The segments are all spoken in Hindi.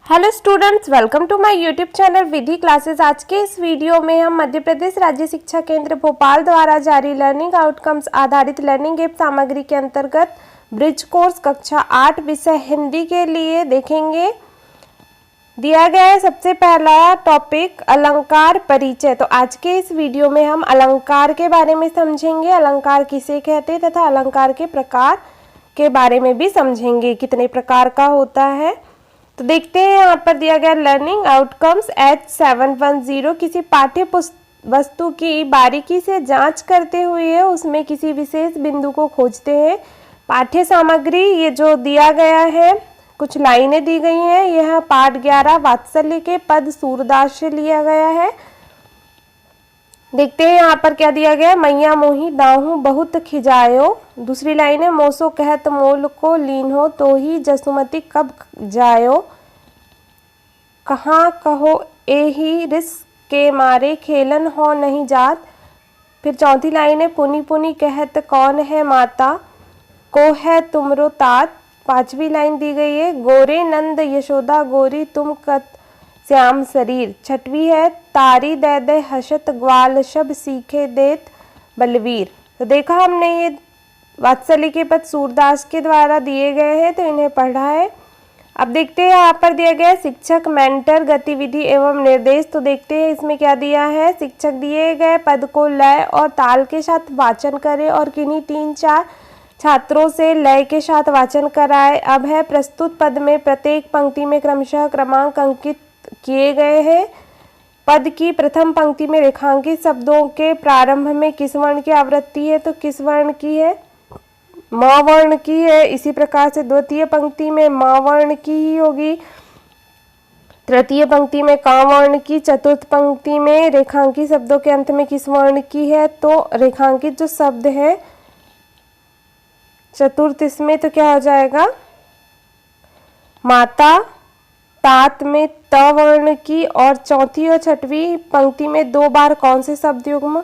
Hello students, welcome to my YouTube channel Vidhi classes. आज के इस वीडियो में हम मध्य प्रदेश राज्य शिक्षा केंद्र भोपाल द्वारा जारी लर्निंग आउटकम्स आधारित लर्निंग ऐप सामग्री के अंतर्गत ब्रिज कोर्स कक्षा 8 विषय हिंदी के लिए देखेंगे। दिया गया है सबसे पहला टॉपिक अलंकार परिचय। तो आज के इस वीडियो में हम अलंकार के बारे में समझेंगे, अलंकार किसे कहते हैं तथा अलंकार के प्रकार के बारे में भी समझेंगे, कितने प्रकार का होता है। तो देखते हैं यहाँ पर दिया गया लर्निंग आउटकम्स H710 किसी पाठ्य वस्तु की बारीकी से जांच करते हुए उसमें किसी विशेष बिंदु को खोजते हैं। पाठ्य सामग्री ये जो दिया गया है, कुछ लाइनें दी गई हैं। यह पाठ 11 वात्सल्य के पद सूरदास से लिया गया है। देखते हैं यहाँ पर क्या दिया गया है। मैया मोही दाहू बहुत खिजायो। दूसरी लाइन है मोसो कहत मोल को लीन हो तो ही जसुमती कब जायो। कहाँ कहो एही रिस के मारे खेलन हो नहीं जात। फिर चौथी लाइन है पुनी पुनी कहत कौन है माता को है तुमरो तात। पांचवी लाइन दी गई है गोरे नंद यशोदा गोरी तुम कत श्याम शरीर। छठवीं है तारी दे दे हसत ग्वाल शब सीखे देत बलवीर। तो देखा हमने ये वात्सल्य के पद सूरदास के द्वारा दिए गए हैं, तो इन्हें पढ़ा है। अब देखते हैं यहाँ पर दिया गया शिक्षक मेंटर गतिविधि एवं निर्देश। तो देखते हैं इसमें क्या दिया है। शिक्षक दिए गए पद को लय और ताल के साथ वाचन करे और किन्हीं 3-4 छात्रों से लय के साथ वाचन कराए। अब है प्रस्तुत पद में प्रत्येक पंक्ति में क्रमशः क्रमांक अंकित किए गए हैं। पद की प्रथम पंक्ति में रेखांकित शब्दों के प्रारंभ में किस वर्ण की आवृत्ति है, तो किस वर्ण की है, म वर्ण की है। इसी प्रकार से द्वितीय पंक्ति में म वर्ण की ही होगी, तृतीय पंक्ति में क वर्ण की, चतुर्थ पंक्ति में रेखांकित शब्दों के अंत में किस वर्ण की है, तो रेखांकित जो शब्द है चतुर्थ इसमें तो क्या हो जाएगा माता। तात में त वर्ण की और चौथी और छठवीं पंक्ति में 2 बार कौन से शब्द युग्म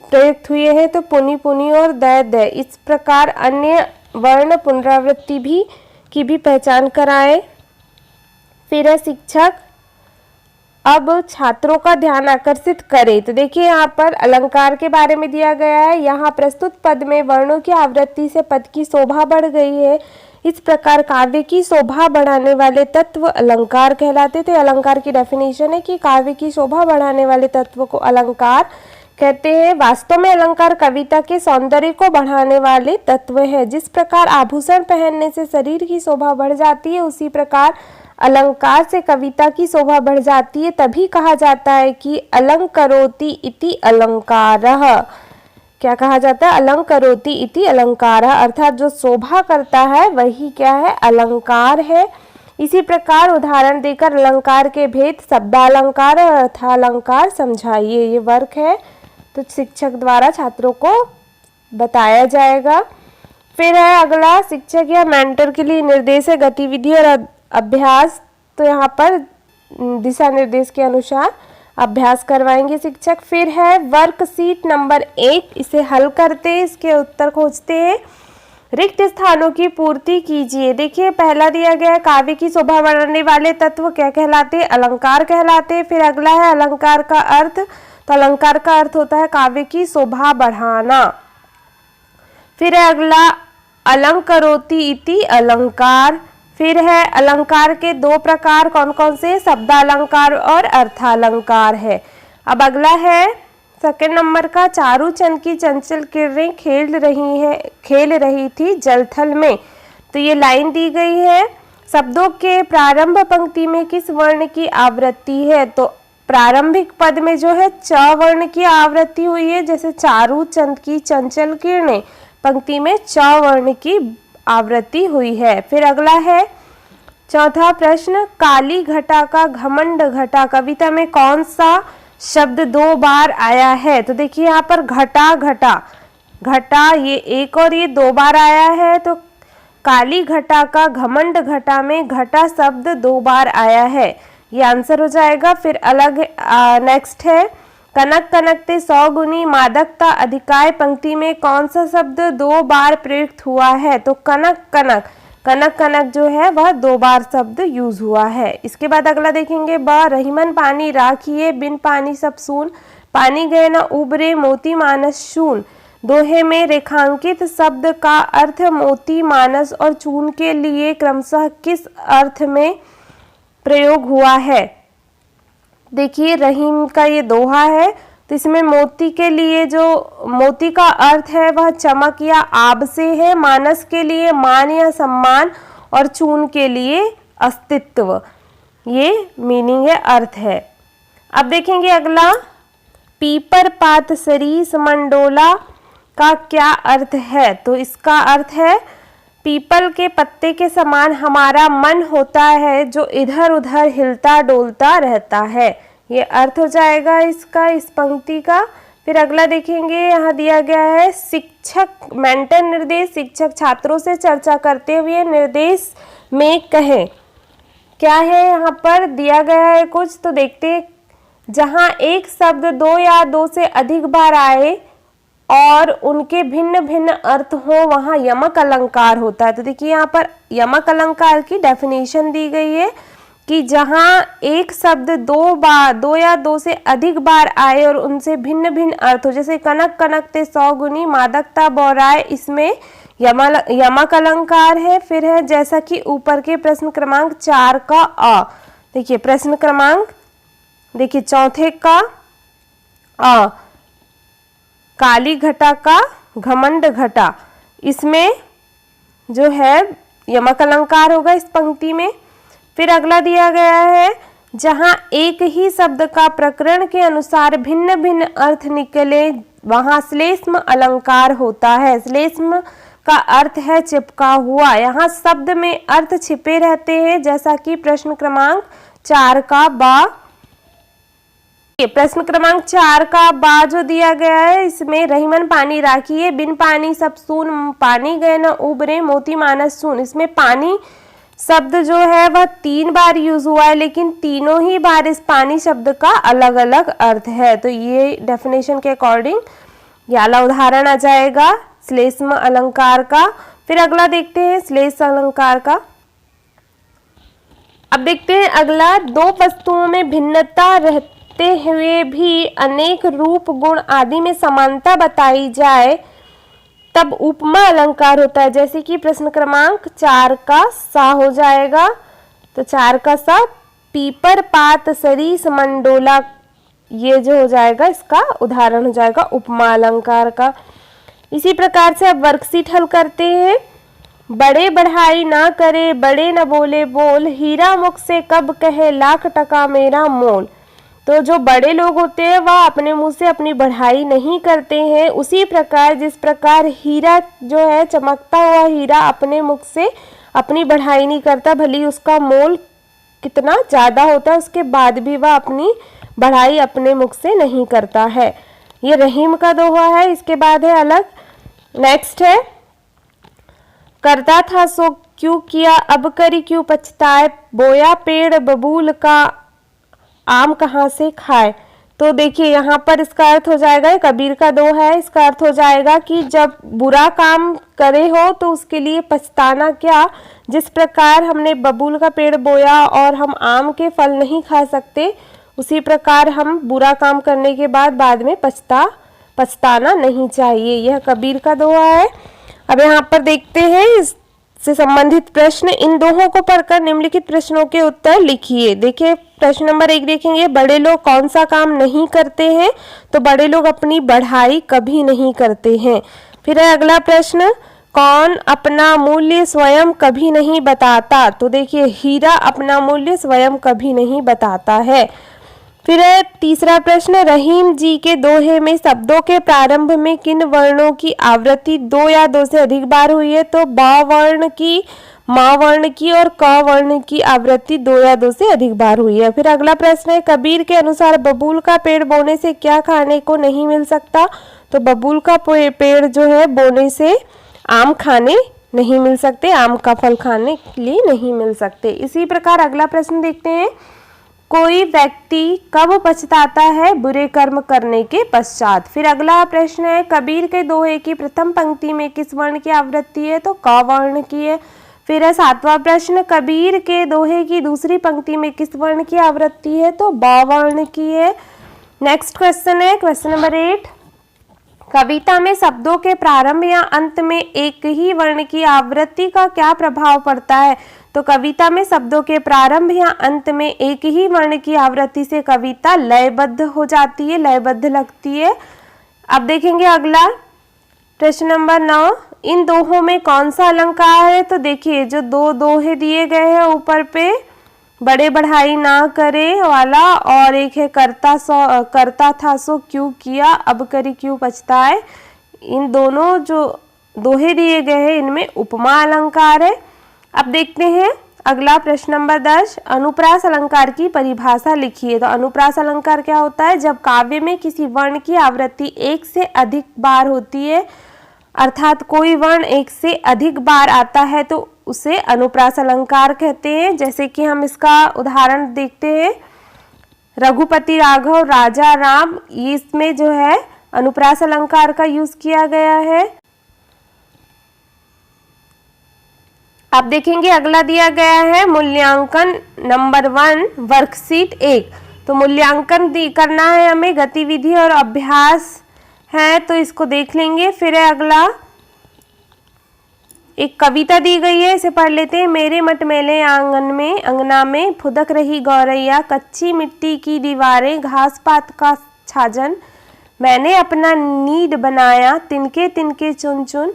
प्रयुक्त हुए हैं, तो पुनि पुनि और दै दै। इस प्रकार अन्य वर्ण पुनरावृत्ति की भी पहचान कराएं। फिर है शिक्षक अब छात्रों का ध्यान आकर्षित करे। तो देखिए यहाँ पर अलंकार के बारे में दिया गया है। यहाँ प्रस्तुत पद में वर्णों की आवृत्ति से पद की शोभा बढ़ गई है। इस प्रकार काव्य की शोभा बढ़ाने वाले तत्व अलंकार कहलाते थे। अलंकार की डेफिनेशन है कि काव्य की शोभा बढ़ाने वाले तत्व को अलंकार कहते हैं। वास्तव में अलंकार कविता के सौंदर्य को बढ़ाने वाले तत्व है। जिस प्रकार आभूषण पहनने से शरीर की शोभा बढ़ जाती है, उसी प्रकार अलंकार से कविता की शोभा बढ़ जाती है। तभी कहा जाता है कि अलंकरोति इति अलंकारः। क्या कहा जाता है, अलंकरोति इति अलंकारः, अर्थात जो शोभा करता है वही क्या है, अलंकार है। इसी प्रकार उदाहरण देकर अलंकार के भेद शब्दालंकार और अर्थालंकार समझाइए। ये वर्क है, तो शिक्षक द्वारा छात्रों को बताया जाएगा। फिर है अगला शिक्षक या मेंटर के लिए निर्देश है गतिविधि और अभ्यास। तो यहाँ पर दिशा निर्देश के अनुसार अभ्यास करवाएंगे शिक्षक। फिर है वर्कशीट नंबर 1, इसे हल करते हैं, इसके उत्तर खोजते हैं। रिक्त स्थानों की पूर्ति कीजिए। देखिए पहला दिया गया है काव्य की शोभा बढ़ाने वाले तत्व क्या कहलाते हैं, अलंकार कहलाते हैं। फिर अगला है अलंकार का अर्थ। तो अलंकार का अर्थ होता है काव्य की शोभा बढ़ाना। फिर है अगला अलंकरोति इति अलंकार। फिर है अलंकार के 2 प्रकार कौन कौन से, शब्दालंकार और अर्थालंकार है। अब अगला है सेकंड नंबर का चारूचंद की चंचल किरणें खेल रही थी जलथल में। तो ये लाइन दी गई है। शब्दों के प्रारंभ पंक्ति में किस वर्ण की आवृत्ति है, तो प्रारंभिक पद में जो है च वर्ण की आवृत्ति हुई है। जैसे चारूचंद की चंचल किरणें, पंक्ति में च वर्ण की आवृत्ति हुई है। फिर अगला है चौथा प्रश्न काली घटा का घमंड घटा कविता में कौन सा शब्द 2 बार आया है। तो देखिए यहाँ पर घटा घटा घटा ये एक और ये 2 बार आया है। तो काली घटा का घमंड घटा में घटा शब्द 2 बार आया है, ये आंसर हो जाएगा। फिर अलग नेक्स्ट है कनक कनकते 100 गुनी मादकता अधिकाय पंक्ति में कौन सा शब्द 2 बार प्रयुक्त हुआ है, तो कनक कनक कनक कनक जो है वह 2 बार शब्द यूज हुआ है। इसके बाद अगला देखेंगे ब, रहीमन पानी राखिए बिन पानी सब सून, पानी गए न उबरे मोती मानस चून। दोहे में रेखांकित शब्द का अर्थ मोती मानस और चून के लिए क्रमशः किस अर्थ में प्रयोग हुआ है। देखिए रहीम का ये दोहा है, तो इसमें मोती के लिए जो मोती का अर्थ है वह चमक या आब से है, मानस के लिए मान या सम्मान और चून के लिए अस्तित्व। ये मीनिंग है, अर्थ है। अब देखेंगे अगला, पीपर पात सरीस मंडोला का क्या अर्थ है। तो इसका अर्थ है पीपल के पत्ते के समान हमारा मन होता है जो इधर उधर हिलता डोलता रहता है। ये अर्थ हो जाएगा इसका, इस पंक्ति का। फिर अगला देखेंगे, यहाँ दिया गया है शिक्षक मेंटर निर्देश, शिक्षक छात्रों से चर्चा करते हुए निर्देश में कहें। क्या है यहाँ पर दिया गया है कुछ, तो देखते हैं। जहाँ एक शब्द 2 या 2 से अधिक बार आए और उनके भिन्न भिन्न अर्थ हो वहाँ यमक अलंकार होता है। तो देखिए यहाँ पर यमक अलंकार की डेफिनेशन दी गई है कि जहाँ एक शब्द 2 या 2 से अधिक बार आए और उनसे भिन्न भिन्न अर्थ हो, जैसे कनक कनकते 100 गुनी, मादकता बौराए, इसमें यमक अलंकार है। फिर है जैसा कि ऊपर के प्रश्न क्रमांक 4 का अ। देखिए प्रश्न क्रमांक, देखिए चौथे का अ, काली घटा का घमंड घटा, इसमें जो है यमक अलंकार होगा इस पंक्ति में। फिर अगला दिया गया है, जहाँ एक ही शब्द का प्रकरण के अनुसार भिन्न भिन्न अर्थ निकले वहाँ श्लेष्म अलंकार होता है। श्लेष्म का अर्थ है चिपका हुआ, यहाँ शब्द में अर्थ छिपे रहते हैं, जैसा कि प्रश्न क्रमांक 4 का बा। प्रश्न क्रमांक 4 का बा जो दिया गया है, इसमें रहीमन पानी राखिए बिन पानी सब सून, पानी गए न उबरे मोती मानस चून। इसमें पानी शब्द जो है वह 3 बार यूज हुआ है, लेकिन तीनों ही बार इस पानी शब्द का अलग अलग अर्थ है। तो ये डेफिनेशन के अकॉर्डिंग याला उदाहरण आ जाएगा श्लेष्म अलंकार का। फिर अगला देखते हैं श्लेष अलंकार का। अब देखते हैं अगला, 2 वस्तुओं में भिन्नता रहते हुए भी अनेक रूप गुण आदि में समानता बताई जाए तब उपमा अलंकार होता है। जैसे कि प्रश्न क्रमांक 4 का सा हो जाएगा। तो 4 का सा, पीपर पात सरीस मंडोला, ये जो हो जाएगा इसका उदाहरण हो जाएगा उपमा अलंकार का। इसी प्रकार से अब वर्कशीट हल करते हैं। बड़े बढ़ाई ना करे बड़े न बोले बोल, हीरा मुख से कब कहे लाख टका मेरा मोल। तो जो बड़े लोग होते हैं वह अपने मुंह से अपनी बढ़ाई नहीं करते हैं। उसी प्रकार जिस प्रकार हीरा जो है, चमकता हुआ हीरा अपने मुख से अपनी बढ़ाई नहीं करता, भले उसका मोल कितना ज़्यादा होता है उसके बाद भी वह अपनी बढ़ाई अपने मुख से नहीं करता है। ये रहीम का दोहा है। इसके बाद है अलग, नेक्स्ट है, करता था सो क्यों किया अब करी क्यों पछताए, बोया पेड़ बबूल का आम कहाँ से खाए। तो देखिए यहाँ पर इसका अर्थ हो जाएगा, कबीर का दोहा है, इसका अर्थ हो जाएगा कि जब बुरा काम करे हो तो उसके लिए पछताना क्या। जिस प्रकार हमने बबूल का पेड़ बोया और हम आम के फल नहीं खा सकते, उसी प्रकार हम बुरा काम करने के बाद में पछताना नहीं चाहिए। यह कबीर का दोहा है। अब यहाँ पर देखते हैं इससे संबंधित प्रश्न। इन दोहों को पढ़कर निम्नलिखित प्रश्नों के उत्तर लिखिए। देखिए प्रश्न नंबर 1 देखेंगे, बड़े लोग कौन सा काम नहीं करते हैं। तो बड़े लोग अपनी बढ़ाई कभी नहीं करते हैं। फिर है अगला प्रश्न, कौन अपना मूल्य स्वयं कभी नहीं बताता। तो देखिए हीरा अपना मूल्य स्वयं कभी नहीं बताता है। फिर है तीसरा प्रश्न, रहीम जी के दोहे में शब्दों के प्रारंभ में किन वर्णों की आवृत्ति 2 या 2 से अधिक बार हुई है। तो बा वर्ण की, मा वर्ण की और क वर्ण की आवृत्ति 2 या 2 से अधिक बार हुई है। फिर अगला प्रश्न है, कबीर के अनुसार बबूल का पेड़ बोने से क्या खाने को नहीं मिल सकता। तो बबूल का पेड़ जो है बोने से आम खाने नहीं मिल सकते, आम का फल खाने के लिए नहीं मिल सकते। इसी प्रकार अगला प्रश्न देखते हैं, कोई व्यक्ति कब पछताता है बुरे कर्म करने के पश्चात। फिर अगला प्रश्न है, कबीर के दोहे की प्रथम पंक्ति में किस वर्ण की आवृत्ति है। तो क वर्ण की है। फिर है 7वां प्रश्न, कबीर के दोहे की दूसरी पंक्ति में किस वर्ण की आवृत्ति है? तो ब वर्ण की है। नेक्स्ट क्वेश्चन है क्वेश्चन नंबर 8, कविता में शब्दों के प्रारंभ या अंत में एक ही वर्ण की आवृत्ति का क्या प्रभाव पड़ता है? तो कविता में शब्दों के प्रारंभ या अंत में एक ही वर्ण की आवृत्ति से कविता लयबद्ध हो जाती है, लयबद्ध लगती है। अब देखेंगे अगला प्रश्न नंबर 9, इन दोहों में कौन सा अलंकार है? तो देखिए जो दो दोहे दिए गए हैं ऊपर पे, बड़े बढ़ाई ना करे वाला, और एक है करता था सो क्यों किया, अब करी क्यों पछताए। इन दोनों जो दोहे दिए गए हैं इनमें उपमा अलंकार है। अब देखते हैं अगला प्रश्न नंबर 10, अनुप्रास अलंकार की परिभाषा लिखिए। तो अनुप्रास अलंकार क्या होता है? जब काव्य में किसी वर्ण की आवृत्ति एक से अधिक बार होती है, अर्थात कोई वर्ण एक से अधिक बार आता है तो उसे अनुप्रास अलंकार कहते हैं। जैसे कि हम इसका उदाहरण देखते हैं, रघुपति राघव राजा राम, इसमें जो है अनुप्रास अलंकार का यूज किया गया है। अब देखेंगे अगला दिया गया है मूल्यांकन नंबर 1 वर्कशीट 1। तो मूल्यांकन करना है हमें, गतिविधि और अभ्यास है तो इसको देख लेंगे। फिर है अगला, एक कविता दी गई है, इसे पढ़ लेते हैं। मेरे मटमैले अंगना में फुदक रही गौरैया, कच्ची मिट्टी की दीवारें, घास पात का छाजन, मैंने अपना नीड बनाया, तिनके तिनके चुन चुन,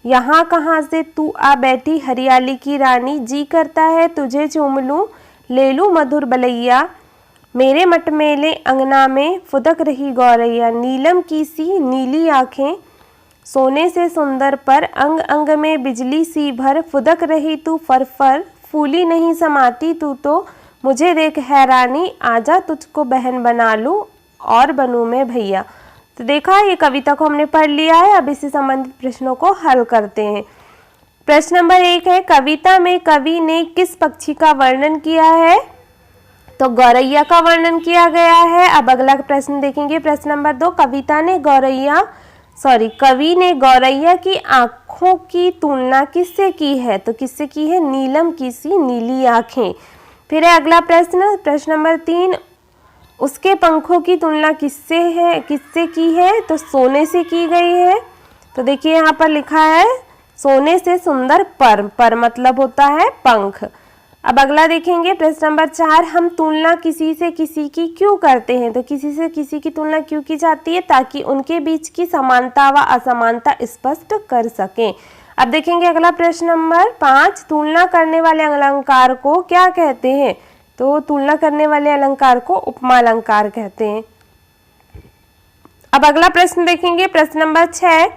यहाँ कहाँ से तू आ बैठी हरियाली की रानी, जी करता है तुझे चूम लूं, ले लूं मधुर बलैया, मेरे मटमेले अंगना में फुदक रही गौरैया, नीलम की सी नीली आंखें, सोने से सुंदर पर, अंग अंग में बिजली सी भर, फुदक रही तू फर फर, फूली नहीं समाती तू तो, मुझे देख हैरानी, आजा तुझको बहन बना लूं और बनूं मैं भैया। तो देखा, ये कविता को हमने पढ़ लिया है। अब इससे संबंधित प्रश्नों को हल करते हैं। प्रश्न नंबर 1 है, कविता में कवि ने किस पक्षी का वर्णन किया है? तो गौरैया का वर्णन किया गया है। अब अगला प्रश्न देखेंगे, प्रश्न नंबर 2, कवि ने गौरैया की आंखों की तुलना किससे की है? तो किससे की है? नीलम की सी नीली आंखें। फिर है अगला प्रश्न, प्रश्न नंबर 3, उसके पंखों की तुलना किससे की है? तो सोने से की गई है। तो देखिए यहाँ पर लिखा है सोने से सुंदर पर मतलब होता है पंख। अब अगला देखेंगे प्रश्न नंबर 4, हम तुलना किसी से किसी की क्यों करते हैं? तो किसी से किसी की तुलना क्यों की जाती है? ताकि उनके बीच की समानता व असमानता स्पष्ट कर सकें। अब देखेंगे अगला प्रश्न नंबर 5, तुलना करने वाले अलंकार को क्या कहते हैं? तो तुलना करने वाले अलंकार को उपमा अलंकार कहते हैं। अब अगला प्रश्न देखेंगे, प्रश्न नंबर 6,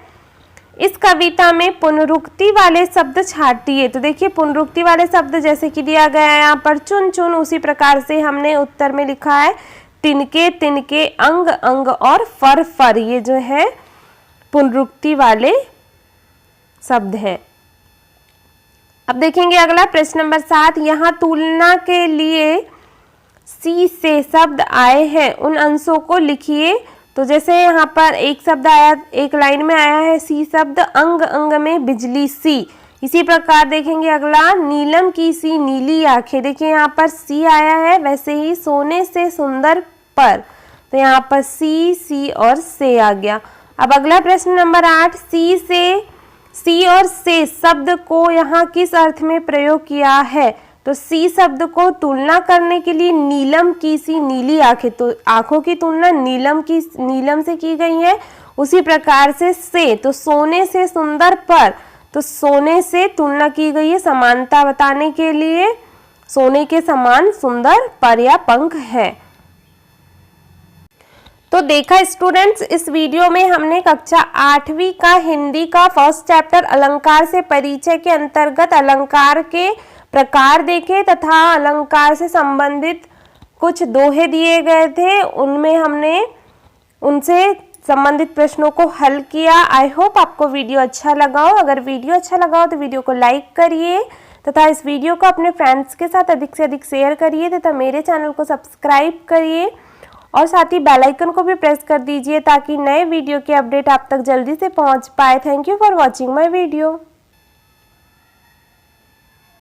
इस कविता में पुनरुक्ति वाले शब्द छांटिए। तो देखिए पुनरुक्ति वाले शब्द जैसे कि दिया गया है यहाँ पर चुन चुन, उसी प्रकार से हमने उत्तर में लिखा है तिनके तिनके, अंग अंग और फर फर, ये जो है पुनरुक्ति वाले शब्द हैं। अब देखेंगे अगला प्रश्न नंबर 7, यहाँ तुलना के लिए सी से शब्द आए हैं, उन अंशों को लिखिए। तो जैसे यहाँ पर एक शब्द आया, एक लाइन में आया है सी शब्द, अंग अंग में बिजली सी। इसी प्रकार देखेंगे अगला, नीलम की सी नीली आंखें। देखिए यहाँ पर सी आया है, वैसे ही सोने से सुंदर पर, तो यहाँ पर सी और से आ गया। अब अगला प्रश्न नंबर 8, सी और से शब्द को यहाँ किस अर्थ में प्रयोग किया है? तो सी शब्द को तुलना करने के लिए नीलम की सी नीली आंखें, तो आंखों की तुलना नीलम से की गई है। उसी प्रकार से तो सोने से सुंदर पर, तो सोने से तुलना की गई है समानता बताने के लिए, सोने के समान सुंदर पर या पंख है। तो देखा स्टूडेंट्स, इस वीडियो में हमने कक्षा 8वीं का हिंदी का फर्स्ट चैप्टर अलंकार से परिचय के अंतर्गत अलंकार के प्रकार देखे तथा अलंकार से संबंधित कुछ दोहे दिए गए थे, उनमें हमने उनसे संबंधित प्रश्नों को हल किया। आई होप आपको वीडियो अच्छा लगा हो। अगर वीडियो अच्छा लगा हो तो वीडियो को लाइक करिए तथा इस वीडियो को अपने फ्रेंड्स के साथ अधिक से अधिक शेयर करिए तथा मेरे चैनल को सब्सक्राइब करिए और साथ ही बेल आइकन को भी प्रेस कर दीजिए ताकि नए वीडियो के अपडेट आप तक जल्दी से पहुंच पाए। Thank you for watching my video.